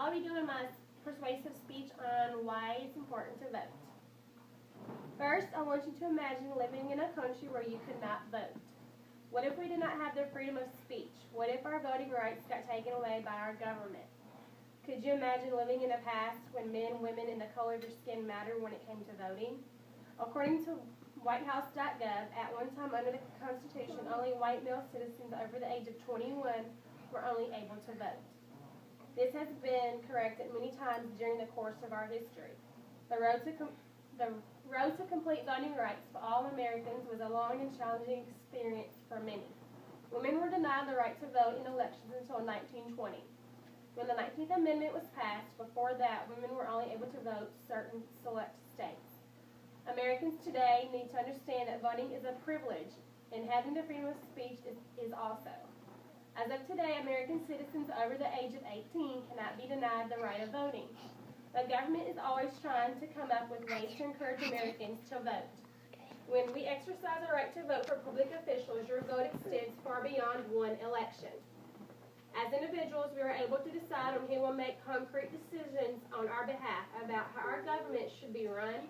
I'll be doing my persuasive speech on why it's important to vote. First, I want you to imagine living in a country where you could not vote. What if we did not have the freedom of speech? What if our voting rights got taken away by our government? Could you imagine living in a past when men, women, and the color of your skin mattered when it came to voting? According to WhiteHouse.gov, at one time under the Constitution, only white male citizens over the age of 21 were only able to vote. This has been corrected many times during the course of our history. The road to complete voting rights for all Americans was a long and challenging experience for many. Women were denied the right to vote in elections until 1920. When the 19th Amendment was passed, before that, women were only able to vote certain select states. Americans today need to understand that voting is a privilege, and having the freedom of speech is also. As of today, American citizens over the age of 18 cannot be denied the right of voting. The government is always trying to come up with ways to encourage Americans to vote. When we exercise our right to vote for public officials, your vote extends far beyond one election. As individuals, we are able to decide on who will make concrete decisions on our behalf about how our government should be run,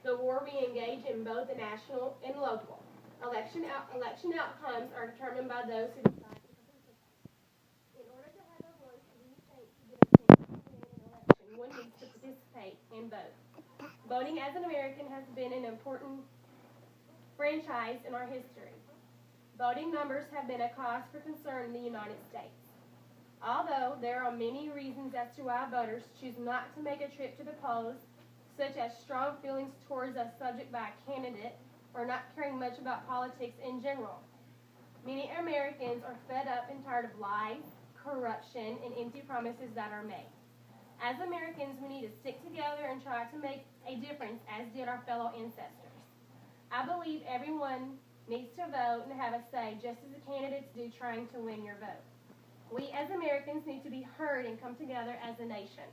the war we engage in both the national and local. Election outcomes are determined by those who decide to participate. In order to have a voice in any state to get a chance to win an election, one needs to participate and vote. Voting as an American has been an important franchise in our history. Voting numbers have been a cause for concern in the United States. Although there are many reasons as to why voters choose not to make a trip to the polls, such as strong feelings towards a subject by a candidate or not caring much about politics in general. Many Americans are fed up and tired of lies, corruption, and empty promises that are made. As Americans, we need to stick together and try to make a difference, as did our fellow ancestors. I believe everyone needs to vote and have a say, just as the candidates do trying to win your vote. We as Americans need to be heard and come together as a nation.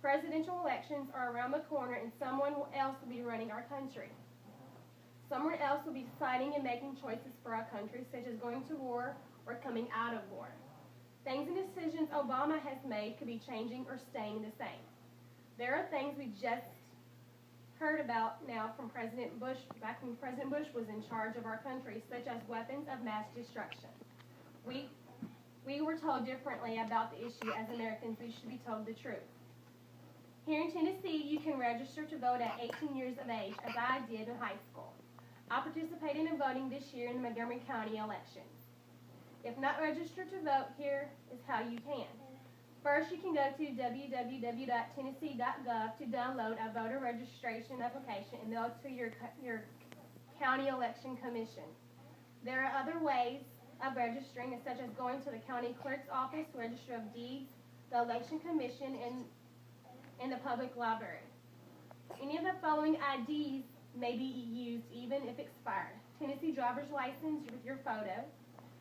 Presidential elections are around the corner, and someone else will be running our country. Someone else will be deciding and making choices for our country, such as going to war or coming out of war. Things and decisions Obama has made could be changing or staying the same. There are things we just heard about now from President Bush, back when President Bush was in charge of our country, such as weapons of mass destruction. We were told differently about the issue. As Americans, we should be told the truth. Here in Tennessee, you can register to vote at 18 years of age, as I did in high school. I participated in voting this year in the Montgomery County elections. If not registered to vote, here is how you can. First, you can go to www.tennessee.gov to download a voter registration application and mail it to your county election commission. There are other ways of registering, such as going to the county clerk's office, register of deeds, the election commission, and the public library. Any of the following IDs may be used even if expired: Tennessee driver's license with your photo,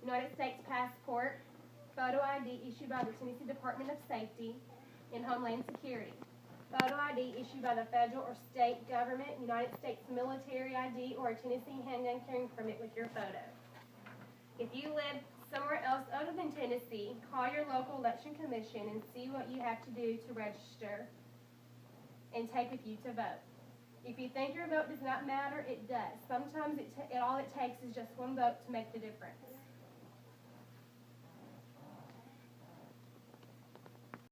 United States passport, photo ID issued by the Tennessee Department of Safety and Homeland Security, photo ID issued by the federal or state government, United States military ID, or a Tennessee handgun carrying permit with your photo. If you live somewhere else other than Tennessee, call your local election commission and see what you have to do to register and take with you to vote. If you think your vote does not matter, it does. Sometimes all it takes is just one vote to make the difference.